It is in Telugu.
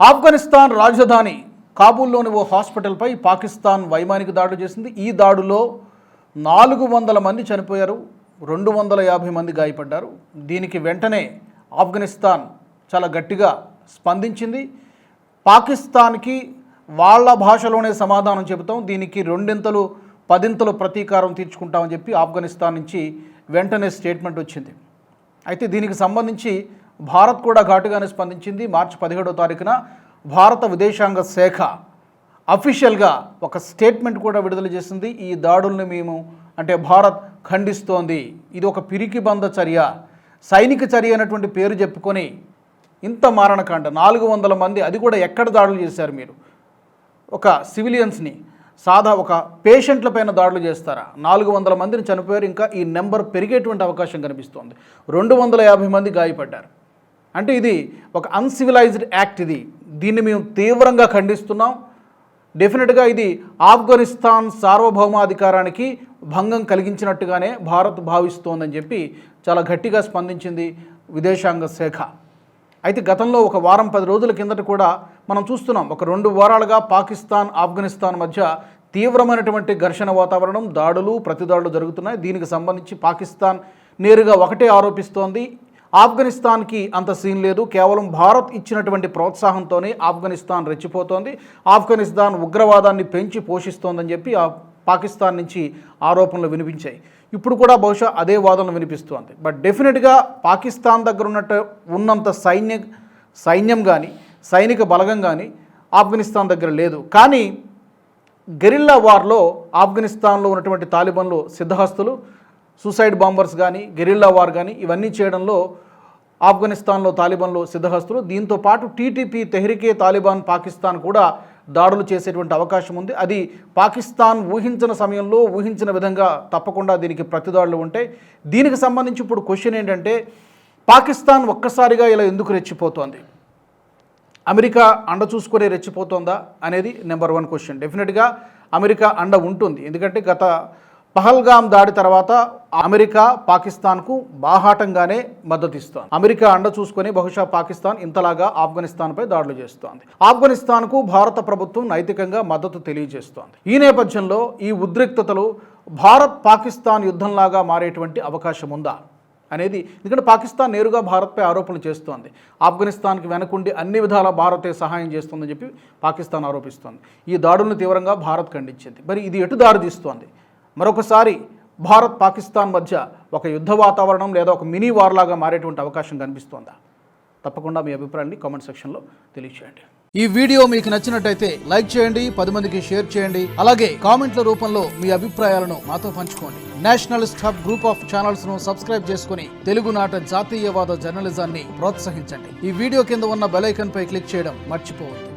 ఆఫ్ఘనిస్తాన్ రాజధాని కాబూల్లోని ఓ హాస్పిటల్పై పాకిస్తాన్ వైమానిక దాడులు చేసింది. ఈ దాడులో 400 మంది చనిపోయారు, 250 మంది గాయపడ్డారు. దీనికి వెంటనే ఆఫ్ఘనిస్తాన్ చాలా గట్టిగా స్పందించింది. పాకిస్తాన్కి వాళ్ళ భాషలోనే సమాధానం చెబుతాం, దీనికి 2 10 ప్రతీకారం తీర్చుకుంటామని చెప్పి ఆఫ్ఘనిస్తాన్ నుంచి వెంటనే స్టేట్మెంట్ వచ్చింది. అయితే దీనికి సంబంధించి భారత్ కూడా ఘాటుగానే స్పందించింది. మార్చి 17వ తారీఖున భారత విదేశాంగ శాఖ అఫీషియల్గా ఒక స్టేట్మెంట్ కూడా విడుదల చేసింది. ఈ దాడుల్ని మేము భారత్ ఖండిస్తోంది, ఇది ఒక పిరికిబంద చర్య, సైనిక చర్య అనేటువంటి పేరు చెప్పుకొని ఇంత మారణకాండ, 400 మంది, అది కూడా ఎక్కడ దాడులు చేశారు మీరు? ఒక సివిలియన్స్ని, ఒక పేషెంట్ల పైన దాడులు చేస్తారా? 400 మందిని చనిపోయారు, ఇంకా ఈ నెంబర్ పెరిగేటువంటి అవకాశం కనిపిస్తోంది. 250 మంది గాయపడ్డారు. అంటే ఇది ఒక అన్సివిలైజ్డ్ యాక్ట్. దీన్ని మేము తీవ్రంగా ఖండిస్తున్నాం. డెఫినెట్గా ఇది ఆఫ్ఘనిస్తాన్ సార్వభౌమాధికారానికి భంగం కలిగించినట్టుగానే భారత్ భావిస్తోందని చెప్పి చాలా గట్టిగా స్పందించింది విదేశాంగ శాఖ. అయితే గతంలో ఒక వారం 10 రోజుల కిందట కూడా మనం చూస్తున్నాం, ఒక 2 వారాలుగా పాకిస్తాన్ ఆఫ్ఘనిస్తాన్ మధ్య తీవ్రమైనటువంటి ఘర్షణ వాతావరణం, దాడులు ప్రతిదాడులు జరుగుతున్నాయి. దీనికి సంబంధించి పాకిస్తాన్ నేరుగా ఒకటే ఆరోపిస్తోంది, ఆఫ్ఘనిస్తాన్కి అంత సీన్ లేదు, కేవలం భారత్ ఇచ్చినటువంటి ప్రోత్సాహంతోనే ఆఫ్ఘనిస్తాన్ రెచ్చిపోతోంది, ఆఫ్ఘనిస్తాన్ ఉగ్రవాదాన్ని పెంచి పోషిస్తోందని చెప్పి పాకిస్తాన్ నుంచి ఆరోపణలు వినిపించాయి. ఇప్పుడు కూడా బహుశా అదే వాదనలు వినిపిస్తోంది. బట్ డెఫినెట్గా పాకిస్తాన్ దగ్గర ఉన్నంత సైన్యం కానీ సైనిక బలగం కానీ ఆఫ్ఘనిస్తాన్ దగ్గర లేదు. కానీ గెరిల్లా వార్లో ఆఫ్ఘనిస్తాన్లో ఉన్నటువంటి తాలిబాన్లు సిద్ధహస్తులు, సూసైడ్ బాంబర్స్ కానీ గెరిల్లా వార్ కానీ ఇవన్నీ చేయడంలో ఆఫ్ఘనిస్తాన్లో తాలిబాన్లు సిద్ధహస్తులు. దీంతో పాటు టీటీపీ తెహ్రీకే తాలిబాన్ పాకిస్తాన్ కూడా దాడులు చేసేటువంటి అవకాశం ఉంది. అది పాకిస్తాన్ ఊహించిన సమయంలో ఊహించిన విధంగా తప్పకుండా దీనికి ప్రతిదాడులు ఉంటాయి. దీనికి సంబంధించి ఇప్పుడు క్వశ్చన్ ఏంటంటే, పాకిస్తాన్ ఒక్కసారిగా ఇలా ఎందుకు రెచ్చిపోతోంది? అమెరికా అండ చూసుకునే రెచ్చిపోతోందా అనేది నెంబర్ 1 క్వశ్చన్. డెఫినెట్గా అమెరికా అండ ఉంటుంది, ఎందుకంటే గత పహల్గామ్ దాడి తర్వాత అమెరికా పాకిస్తాన్కు బాహాటంగానే మద్దతు ఇస్తోంది. అమెరికా అండ చూసుకొని బహుశా పాకిస్తాన్ ఇంతలాగా ఆఫ్ఘనిస్తాన్పై దాడులు చేస్తోంది. ఆఫ్ఘనిస్తాన్కు భారత ప్రభుత్వం నైతికంగా మద్దతు తెలియజేస్తోంది. ఈ నేపథ్యంలో ఈ ఉద్రిక్తతలు భారత్ పాకిస్తాన్ యుద్ధంలాగా మారేటువంటి అవకాశం ఉందా అనేది, ఎందుకంటే పాకిస్తాన్ నేరుగా భారత్పై ఆరోపణలు చేస్తోంది. ఆఫ్ఘనిస్తాన్కి వెనకుండి అన్ని విధాల భారతే సహాయం చేస్తుందని చెప్పి పాకిస్తాన్ ఆరోపిస్తోంది. ఈ దాడులను తీవ్రంగా భారత్ ఖండించింది. మరి ఇది ఎటు దారి తీస్తోంది? మరొకసారి భారత్ పాకిస్తాన్ మధ్య ఒక యుద్ధ వాతావరణం లేదా ఒక మినీ వార్ లాగా మారేటువంటి అవకాశం కనిపిస్తోందా? తప్పకుండా మీ అభిప్రాయాన్ని కామెంట్ సెక్షన్లో తెలియజేయండి. ఈ వీడియో మీకు నచ్చినట్టయితే లైక్ చేయండి, 10 మందికి షేర్ చేయండి. అలాగే కామెంట్ల రూపంలో మీ అభిప్రాయాలను మాతో పంచుకోండి. Nationalist hub group of channels ను సబ్స్క్రైబ్ చేసుకుని తెలుగునాట జాతీయవాద జర్నలిజాన్ని ప్రోత్సహించండి. ఈ వీడియో కింద ఉన్న బెల్ ఐకాన్ పై క్లిక్ చేయడం మర్చిపోవద్దు.